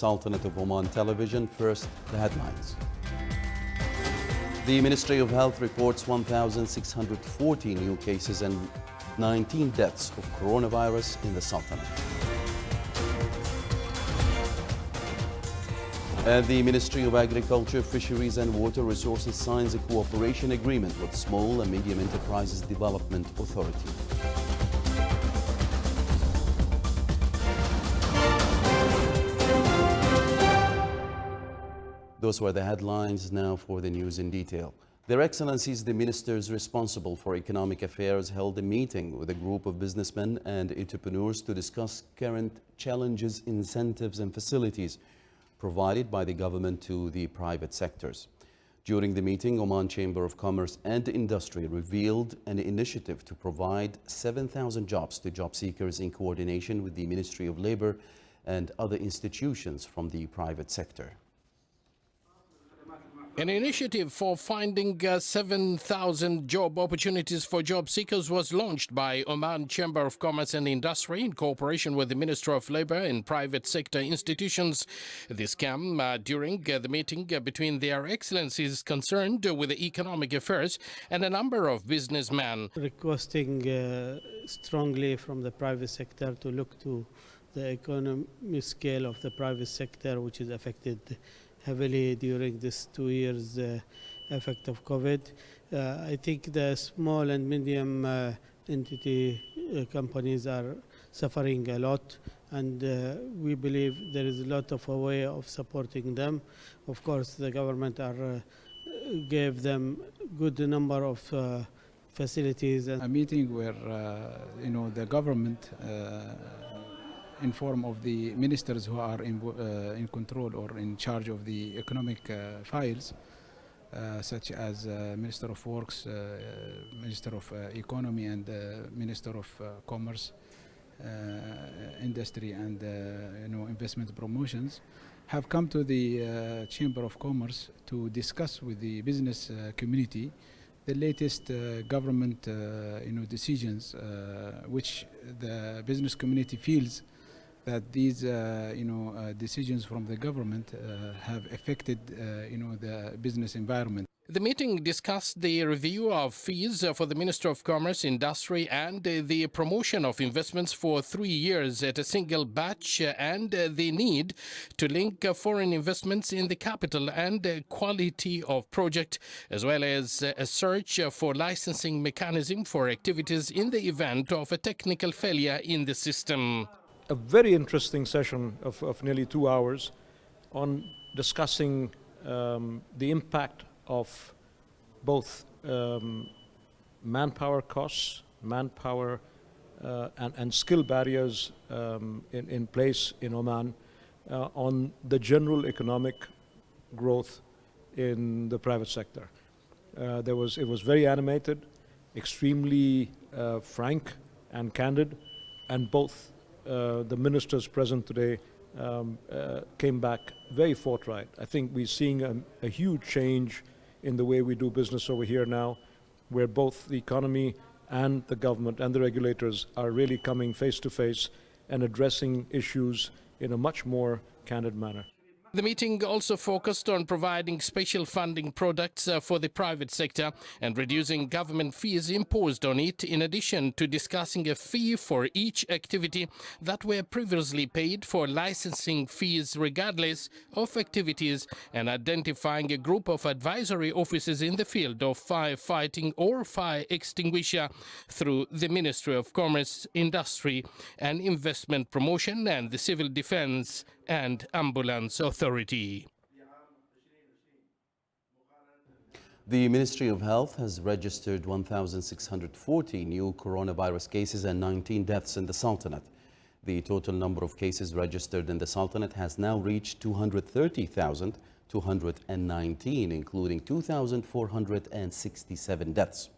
Sultanate of Oman Television. First, the headlines. The Ministry of Health reports 1,640 new cases and 19 deaths of coronavirus in the Sultanate. And the Ministry of Agriculture, Fisheries and Water Resources signs a cooperation agreement with Small and Medium Enterprises Development Authority. Those were the headlines. Now for the news in detail. Their Excellencies, the ministers responsible for economic affairs held a meeting with a group of businessmen and entrepreneurs to discuss current challenges, incentives and facilities provided by the government to the private sectors. During the meeting, Oman Chamber of Commerce and Industry revealed an initiative to provide 7,000 jobs to job seekers in coordination with the Ministry of Labor and other institutions from the private sector. An initiative for finding 7,000 job opportunities for job seekers was launched by Oman Chamber of Commerce and Industry in cooperation with the Ministry of Labor and private sector institutions. This came during the meeting between their excellencies concerned with the economic affairs and a number of businessmen. Requesting strongly from the private sector to look to the economic scale of the private sector, which is affected heavily during this 2 years effect of COVID. I think the small and medium entity companies are suffering a lot, and we believe there is a lot of a way of supporting them. Of course, the government gave them good number of facilities. A meeting where the government in form of the ministers who are in control or in charge of the economic files, such as Minister of Works, Minister of Economy and Minister of Commerce, Industry and Investment Promotions, have come to the Chamber of Commerce to discuss with the business community the latest government decisions, which the business community feels that these decisions from the government have affected the business environment. The meeting discussed the review of fees for the Ministry of Commerce, Industry and the promotion of investments for 3 years at a single batch, and the need to link foreign investments in the capital and quality of project, as well as a search for licensing mechanism for activities in the event of a technical failure in the system. A very interesting session of nearly 2 hours on discussing the impact of both manpower costs, manpower and skill barriers in place in Oman on the general economic growth in the private sector. It was very animated, extremely frank and candid, and both the ministers present today came back very forthright. I think we're seeing a huge change in the way we do business over here now, where both the economy and the government and the regulators are really coming face to face and addressing issues in a much more candid manner. The meeting also focused on providing special funding products for the private sector and reducing government fees imposed on it, in addition to discussing a fee for each activity that were previously paid for licensing fees regardless of activities, and identifying a group of advisory offices in the field of firefighting or fire extinguisher through the Ministry of Commerce, Industry and Investment Promotion and the Civil Defense and Ambulance Authority. The Ministry of Health has registered 1,640 new coronavirus cases and 19 deaths in the Sultanate. The total number of cases registered in the Sultanate has now reached 230,219, including 2,467 deaths.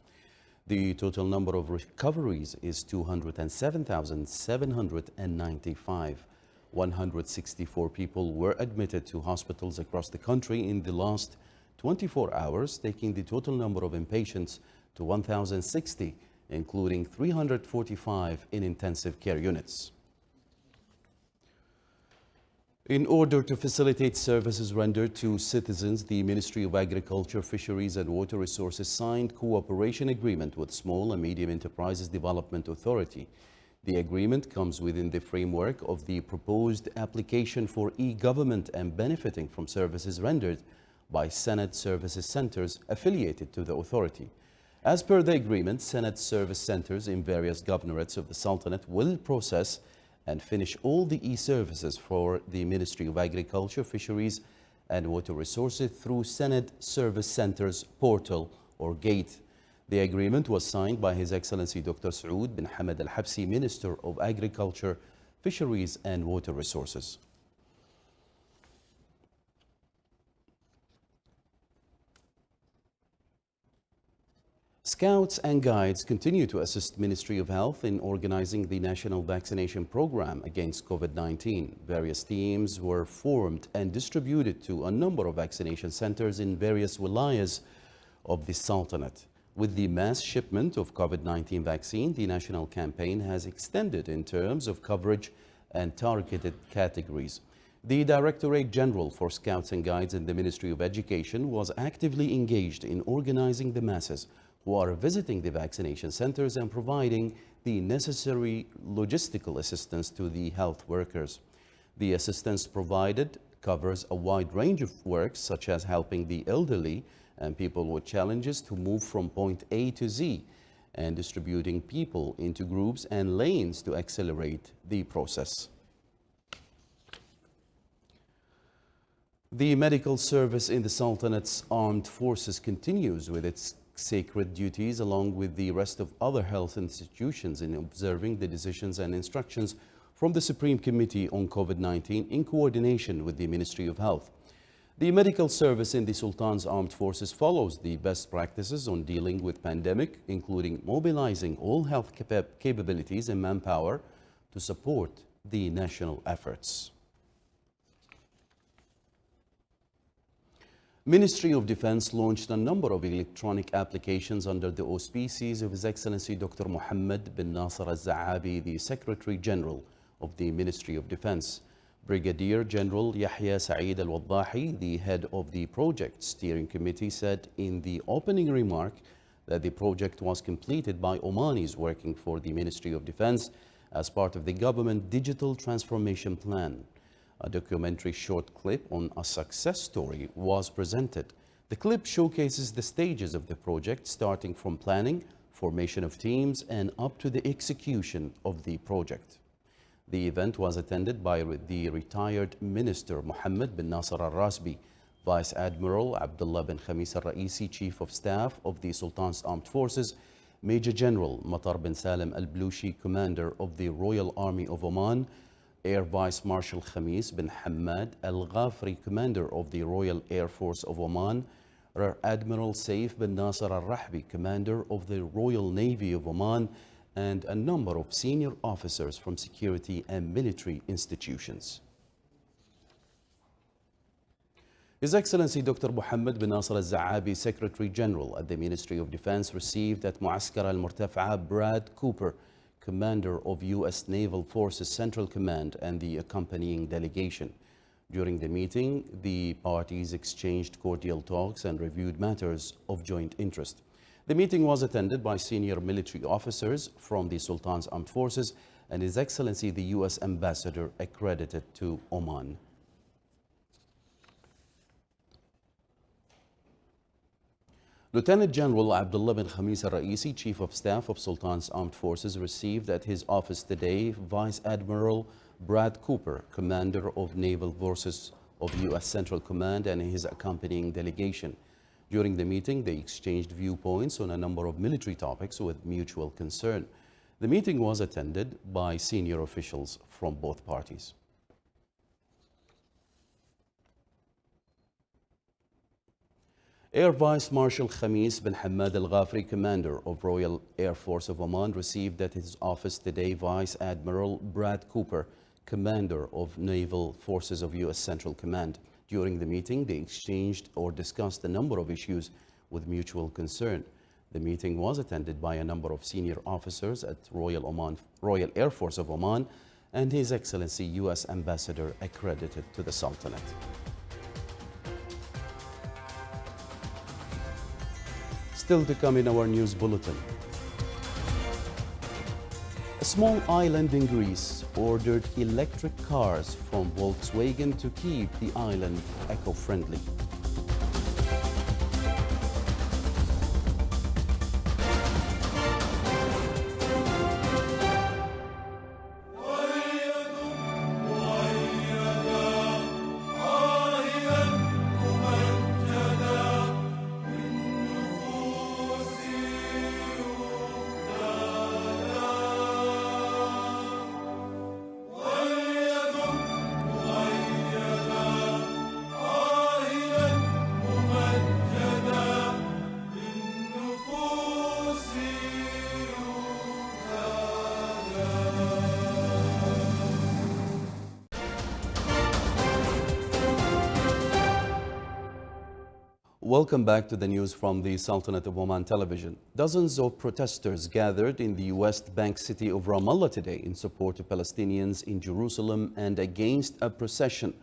The total number of recoveries is 207,795. 164 people were admitted to hospitals across the country in the last 24 hours, taking the total number of inpatients to 1,060, including 345 in intensive care units. In order to facilitate services rendered to citizens, the Ministry of Agriculture, Fisheries and Water Resources signed cooperation agreement with Small and Medium Enterprises Development Authority. The agreement comes within the framework of the proposed application for e-government and benefiting from services rendered by Senate Services Centers affiliated to the authority. As per the agreement, Senate Service Centers in various governorates of the Sultanate will process and finish all the e-services for the Ministry of Agriculture, Fisheries and Water Resources through Senate Service Centers portal or gate. The agreement was signed by His Excellency Dr. Saoud bin Hamad Al-Habsi, Minister of Agriculture, Fisheries and Water Resources. Scouts and Guides continue to assist Ministry of Health in organizing the national vaccination program against COVID-19. Various teams were formed and distributed to a number of vaccination centers in various wilayas of the Sultanate. With the mass shipment of COVID-19 vaccine, the national campaign has extended in terms of coverage and targeted categories. The Directorate General for Scouts and Guides in the Ministry of Education was actively engaged in organizing the masses who are visiting the vaccination centers and providing the necessary logistical assistance to the health workers. The assistance provided covers a wide range of work, such as helping the elderly and people with challenges to move from point A to Z, and distributing people into groups and lanes to accelerate the process. The medical service in the Sultanate's armed forces continues with its sacred duties along with the rest of other health institutions in observing the decisions and instructions from the Supreme Committee on COVID-19 in coordination with the Ministry of Health. The medical service in the Sultan's armed forces follows the best practices on dealing with pandemic, including mobilizing all health capabilities and manpower to support the national efforts. Ministry of Defense launched a number of electronic applications under the auspices of His Excellency Dr. Mohammed bin Nasser Al-Za'abi, the Secretary General of the Ministry of Defense. Brigadier General Yahya Saeed Al-Waddahi, the head of the Project Steering Committee, said in the opening remark that the project was completed by Omanis working for the Ministry of Defense as part of the government digital transformation plan. A documentary short clip on a success story was presented. The clip showcases the stages of the project, starting from planning, formation of teams, and up to the execution of the project. The event was attended by the retired Minister Mohammed bin Nasser Al-Rasbi, Vice Admiral Abdullah bin Khamis Al-Raisi, Chief of Staff of the Sultan's Armed Forces, Major General Matar bin Salim Al-Blushi, Commander of the Royal Army of Oman, Air Vice Marshal Khamis bin Hamad Al-Ghafri, Commander of the Royal Air Force of Oman, Rear Admiral Saif bin Nasser Al-Rahbi, Commander of the Royal Navy of Oman, and a number of senior officers from security and military institutions. His Excellency Dr. Mohammed bin Nasser Al-Za'abi, Secretary General at the Ministry of Defense, received at Muaskar Al-Murtafa'a Brad Cooper, Commander of U.S. Naval Forces Central Command, and the accompanying delegation. During the meeting, the parties exchanged cordial talks and reviewed matters of joint interest. The meeting was attended by senior military officers from the Sultan's Armed Forces and His Excellency the U.S. Ambassador accredited to Oman. Lieutenant General Abdullah bin Khamis Al-Raisi, Chief of Staff of Sultan's Armed Forces, received at his office today Vice Admiral Brad Cooper, Commander of Naval Forces of U.S. Central Command, and his accompanying delegation. During the meeting, they exchanged viewpoints on a number of military topics with mutual concern. The meeting was attended by senior officials from both parties. Air Vice Marshal Khamis bin Hamad Al-Ghafri, Commander of Royal Air Force of Oman, received at his office today Vice Admiral Brad Cooper, Commander of Naval Forces of U.S. Central Command. During the meeting, they exchanged or discussed a number of issues with mutual concern. The meeting was attended by a number of senior officers at Royal Air Force of Oman and His Excellency U.S. Ambassador accredited to the Sultanate. Still to come in our news bulletin. A small island in Greece ordered electric cars from Volkswagen to keep the island eco-friendly. Welcome back to the news from the Sultanate of Oman television. Dozens of protesters gathered in the West Bank city of Ramallah today in support of Palestinians in Jerusalem and against a procession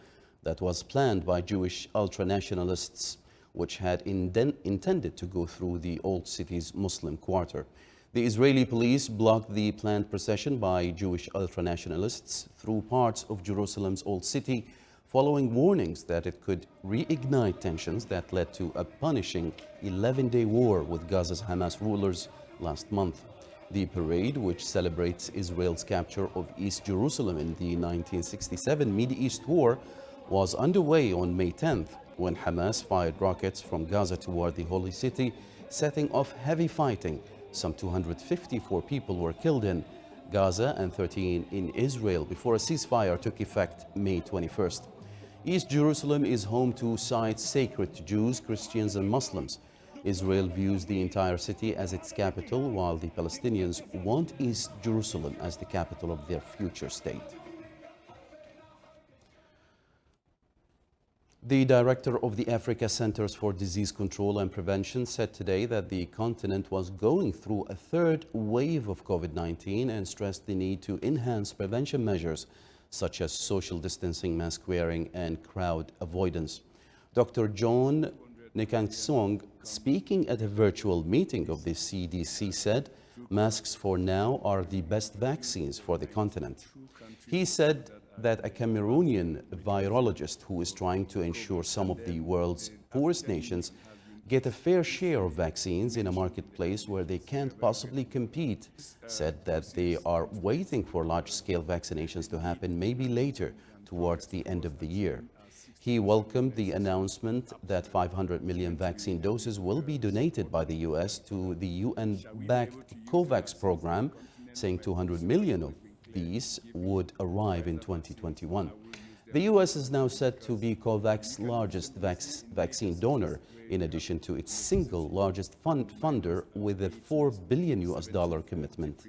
that was planned by Jewish ultranationalists, which had intended to go through the old city's Muslim quarter. The Israeli police blocked the planned procession by Jewish ultranationalists through parts of Jerusalem's old city, following warnings that it could reignite tensions that led to a punishing 11-day war with Gaza's Hamas rulers last month. The parade, which celebrates Israel's capture of East Jerusalem in the 1967 Mideast War, was underway on May 10th when Hamas fired rockets from Gaza toward the Holy City, setting off heavy fighting. Some 254 people were killed in Gaza and 13 in Israel before a ceasefire took effect May 21st. East Jerusalem is home to sites sacred to Jews, Christians and Muslims. Israel views the entire city as its capital, while the Palestinians want East Jerusalem as the capital of their future state. The director of the Africa Centers for Disease Control and Prevention said today that the continent was going through a third wave of COVID-19 and stressed the need to enhance prevention measures such as social distancing, mask wearing, and crowd avoidance. Dr. John Nkangsong, speaking at a virtual meeting of the CDC, said masks for now are the best vaccines for the continent. He said that a Cameroonian virologist who is trying to ensure some of the world's poorest nations get a fair share of vaccines in a marketplace where they can't possibly compete, said that they are waiting for large-scale vaccinations to happen maybe later, towards the end of the year. He welcomed the announcement that 500 million vaccine doses will be donated by the U.S. to the UN-backed COVAX program, saying 200 million of these would arrive in 2021. The U.S. is now set to be COVAX's largest vaccine donor, in addition to its single largest funder with a $4 billion commitment.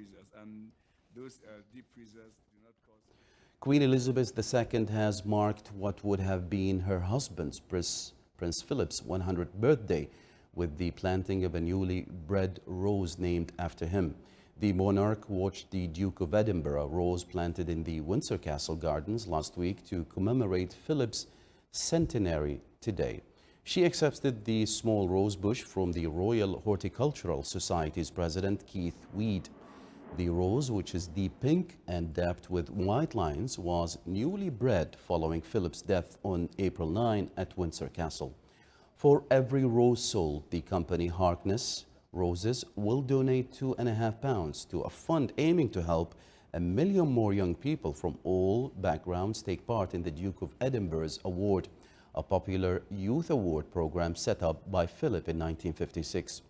Queen Elizabeth II has marked what would have been her husband's, Prince Philip's 100th birthday with the planting of a newly bred rose named after him. The monarch watched the Duke of Edinburgh rose planted in the Windsor Castle Gardens last week to commemorate Philip's centenary today. She accepted the small rose bush from the Royal Horticultural Society's president, Keith Weed. The rose, which is deep pink and dapped with white lines, was newly bred following Philip's death on April 9 at Windsor Castle. For every rose sold, the company Harkness Roses will donate £2.5 to a fund aiming to help 1 million more young people from all backgrounds take part in the Duke of Edinburgh's award, a popular youth award program set up by Philip in 1956.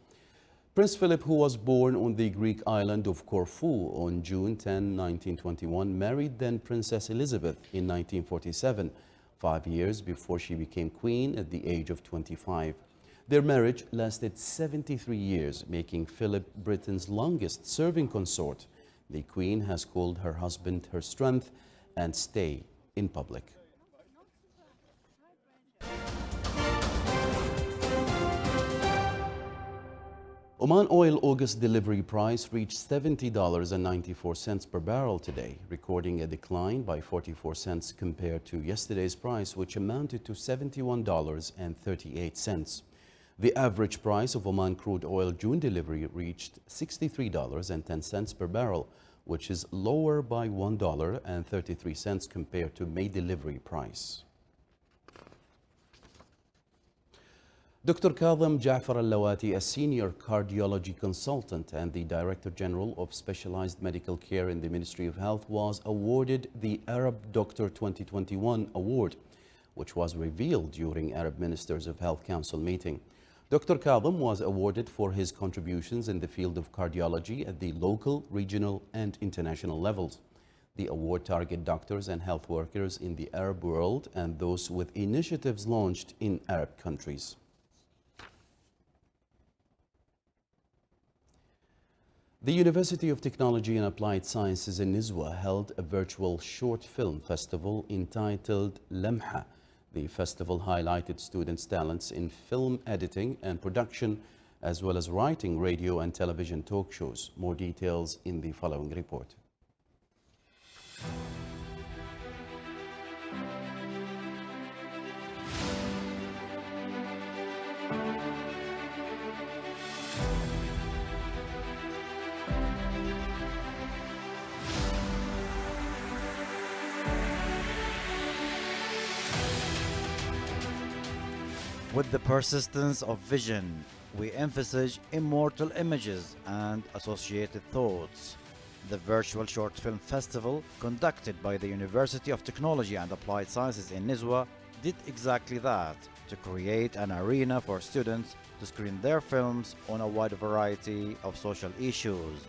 Prince Philip, who was born on the Greek island of Corfu on June 10, 1921, married then Princess Elizabeth in 1947, 5 years before she became queen at the age of 25. Their marriage lasted 73 years, making Philip Britain's longest-serving consort. The Queen has called her husband her strength and stay in public. Oman oil August delivery price reached $70.94 per barrel today, recording a decline by 44 cents compared to yesterday's price, which amounted to $71.38. The average price of Oman crude oil June delivery reached $63.10 per barrel, which is lower by $1.33 compared to May delivery price. Dr. Kadhim Jafar Al-Lawati, a senior cardiology consultant and the Director General of Specialized Medical Care in the Ministry of Health, was awarded the Arab Doctor 2021 award, which was revealed during Arab Ministers of Health Council meeting. Dr. Kadhim was awarded for his contributions in the field of cardiology at the local, regional, and international levels. The award targets doctors and health workers in the Arab world and those with initiatives launched in Arab countries. The University of Technology and Applied Sciences in Nizwa held a virtual short film festival entitled Lamha. The festival highlighted students' talents in film editing and production, as well as writing radio and television talk shows. More details in the following report. With the persistence of vision, we envisage immortal images and associated thoughts. The virtual short film festival, conducted by the University of Technology and Applied Sciences in Nizwa, did exactly that, to create an arena for students to screen their films on a wide variety of social issues.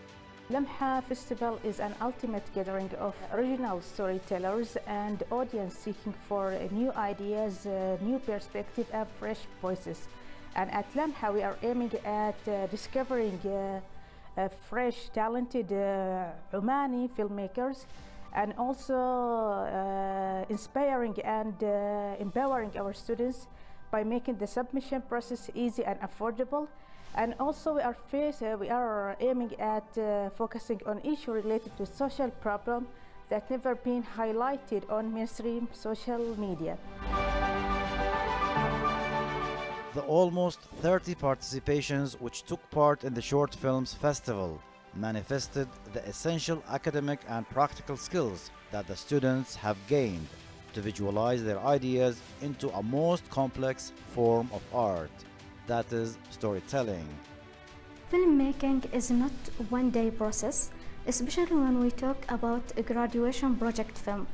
Lamha Festival is an ultimate gathering of original storytellers and audience seeking for new ideas, new perspective and fresh voices. And at Lamha we are aiming at discovering fresh, talented Omani filmmakers, and also inspiring and empowering our students by making the submission process easy and affordable. And also we are aiming at focusing on issues related to social problems that never been highlighted on mainstream social media. The almost 30 participations which took part in the Short Films Festival manifested the essential academic and practical skills that the students have gained to visualize their ideas into a most complex form of art, that is storytelling. Filmmaking is not a one-day process, especially when we talk about a graduation project film.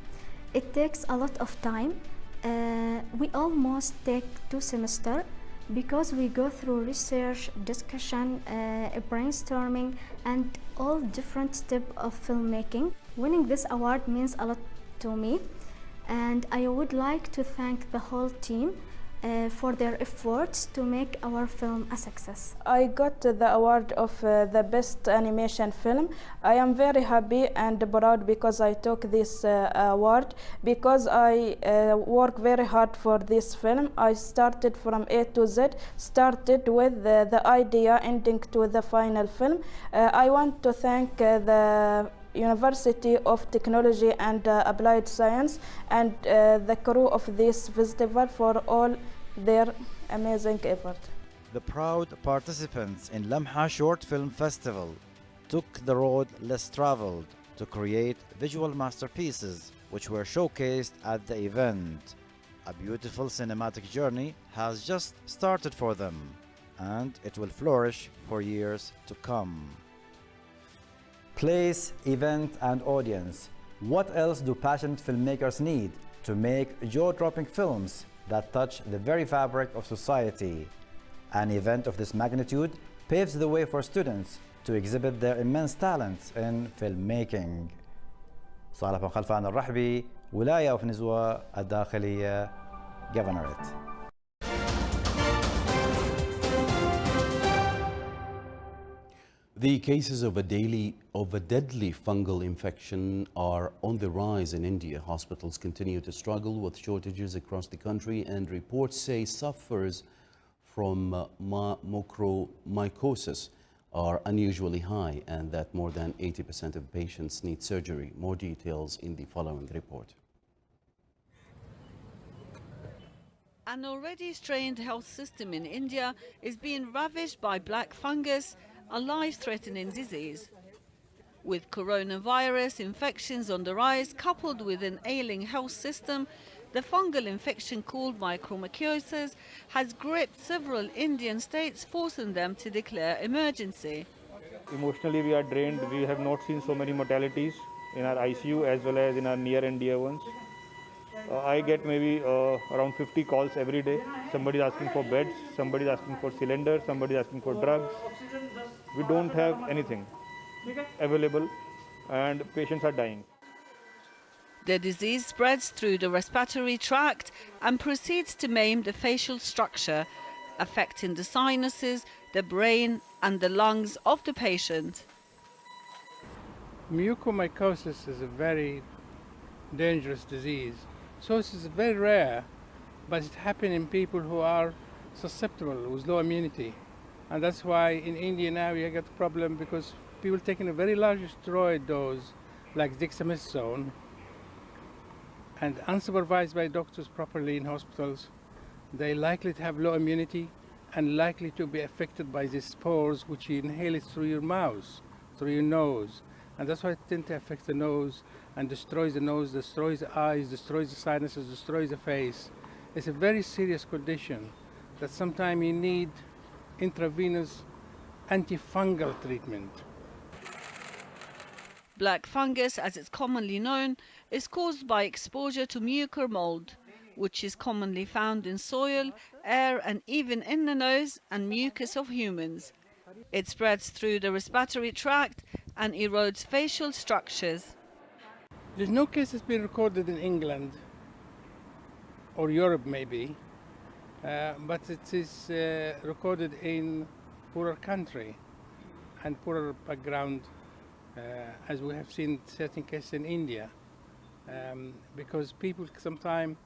It takes a lot of time. We almost take 2 semesters because we go through research, discussion, brainstorming, and all different steps of filmmaking. Winning this award means a lot to me, and I would like to thank the whole team for their efforts to make our film a success. I got the award of the best animation film. I am very happy and proud because I took this award, because I work very hard for this film. I started from A to Z, started with the idea ending to the final film. I want to thank the University of Technology and Applied Science and the crew of this festival for all their amazing effort. The proud participants in Lamha Short Film Festival took the road less traveled to create visual masterpieces which were showcased at the event. A beautiful cinematic journey has just started for them, and it will flourish for years to come. Place, event, and audience. What else do passionate filmmakers need to make jaw-dropping films that touch the very fabric of society? An event of this magnitude paves the way for students to exhibit their immense talents in filmmaking. صالح بن خلفان الرحبي، ولاية of نزوة الداخلية، Governorate. The cases of a deadly fungal infection are on the rise in India. Hospitals continue to struggle with shortages across the country, and reports say suffers from mucormycosis, are unusually high and that more than 80% of patients need surgery. More details in the following report. An already strained health system in India is being ravaged by black fungus, a life-threatening disease. With coronavirus infections on the rise, coupled with an ailing health system, the fungal infection called mycomycosis has gripped several Indian states, forcing them to declare emergency. Emotionally, we are drained. We have not seen so many mortalities in our ICU as well as in our near and dear ones. I get maybe around 50 calls every day. Somebody asking for beds, somebody asking for cylinders, somebody asking for drugs. We don't have anything available and patients are dying. The disease spreads through the respiratory tract and proceeds to maim the facial structure, affecting the sinuses, the brain and the lungs of the patient. Mucormycosis is a very dangerous disease. So it's very rare, but it happens in people who are susceptible, with low immunity. And that's why in India now you get a problem because people taking a very large steroid dose, like dexamethasone, and unsupervised by doctors properly in hospitals, they're likely to have low immunity and likely to be affected by these spores which you inhale it through your mouth, through your nose. And that's why it tends to affect the nose and destroys the nose, destroys the eyes, destroys the sinuses, destroys the face. It's a very serious condition that sometimes you need intravenous antifungal treatment. Black fungus, as it's commonly known, is caused by exposure to mucor mold, which is commonly found in soil, air and even in the nose and mucus of humans. It spreads through the respiratory tract and erodes facial structures. There's no cases been recorded in England or Europe maybe, but it is recorded in poorer country and poorer background, as we have seen certain cases in India, because people sometimes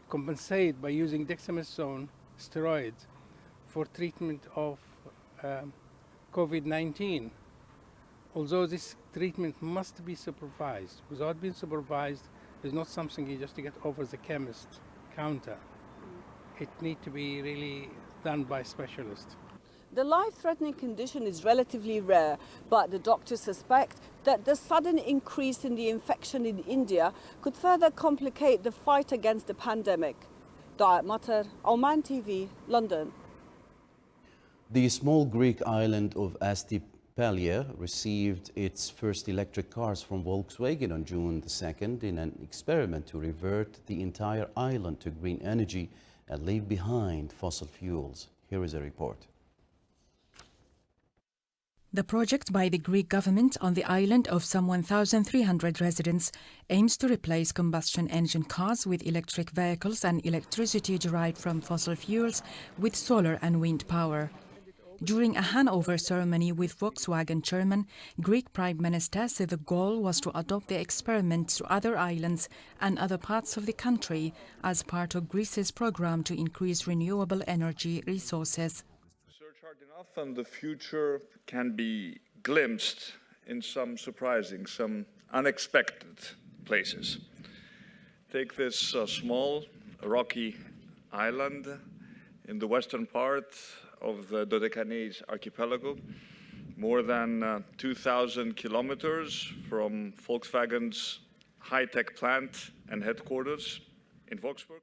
compensate by using dexamethasone steroids for treatment of COVID-19. Although this treatment must be supervised. Without being supervised, it's not something you just get over the chemist counter. It needs to be really done by specialists. The life-threatening condition is relatively rare, but the doctors suspect that the sudden increase in the infection in India could further complicate the fight against the pandemic. Dayat Matar, Oman TV, London. The small Greek island of Astypalia received its first electric cars from Volkswagen on June the 2nd in an experiment to revert the entire island to green energy and leave behind fossil fuels. Here is a report. The project by the Greek government on the island of some 1,300 residents aims to replace combustion engine cars with electric vehicles and electricity derived from fossil fuels with solar and wind power. During a handover ceremony with Volkswagen chairman, Greek Prime Minister said the goal was to adopt the experiment to other islands and other parts of the country as part of Greece's program to increase renewable energy resources. Search hard enough and the future can be glimpsed in some surprising, some unexpected places. Take this small, rocky island in the western part of the Dodecanese archipelago, more than 2,000 kilometers from Volkswagen's high-tech plant and headquarters in Wolfsburg.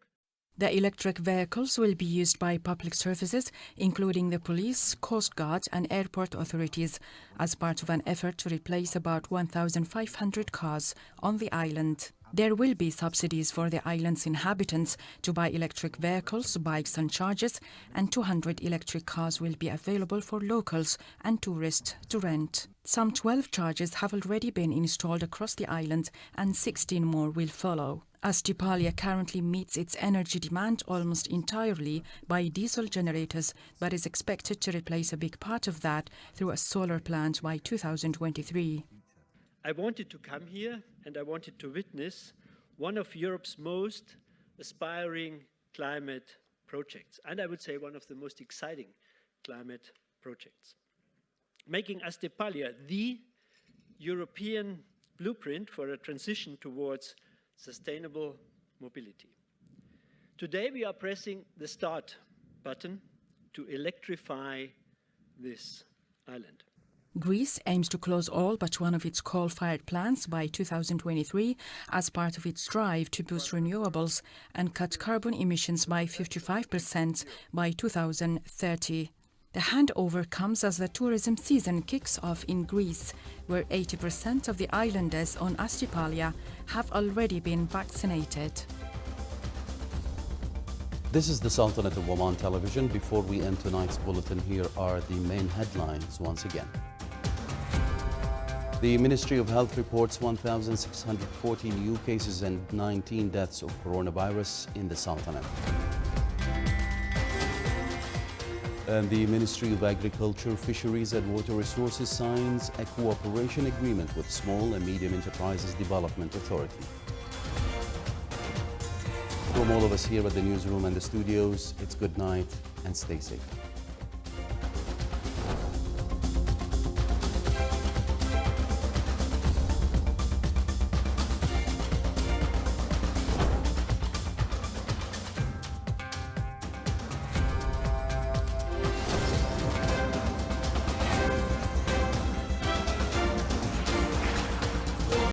The electric vehicles will be used by public services, including the police, coast guard and airport authorities, as part of an effort to replace about 1,500 cars on the island. There will be subsidies for the island's inhabitants to buy electric vehicles, bikes and chargers, and 200 electric cars will be available for locals and tourists to rent. Some 12 chargers have already been installed across the island and 16 more will follow. Astypalia currently meets its energy demand almost entirely by diesel generators, but is expected to replace a big part of that through a solar plant by 2023. I wanted to come here and I wanted to witness one of Europe's most aspiring climate projects, and I would say one of the most exciting climate projects, making Astepalia the European blueprint for a transition towards sustainable mobility. Today we are pressing the start button to electrify this island. Greece aims to close all but one of its coal-fired plants by 2023 as part of its drive to boost renewables and cut carbon emissions by 55% by 2030. The handover comes as the tourism season kicks off in Greece, where 80% of the islanders on Astypalia have already been vaccinated. This is the Sultanate of Oman television. Before we end tonight's bulletin, here are the main headlines once again. The Ministry of Health reports 1,640 new cases and 19 deaths of coronavirus in the Sultanate. And the Ministry of Agriculture, Fisheries and Water Resources signs a cooperation agreement with Small and Medium Enterprises Development Authority. From all of us here at the newsroom and the studios, it's good night and stay safe.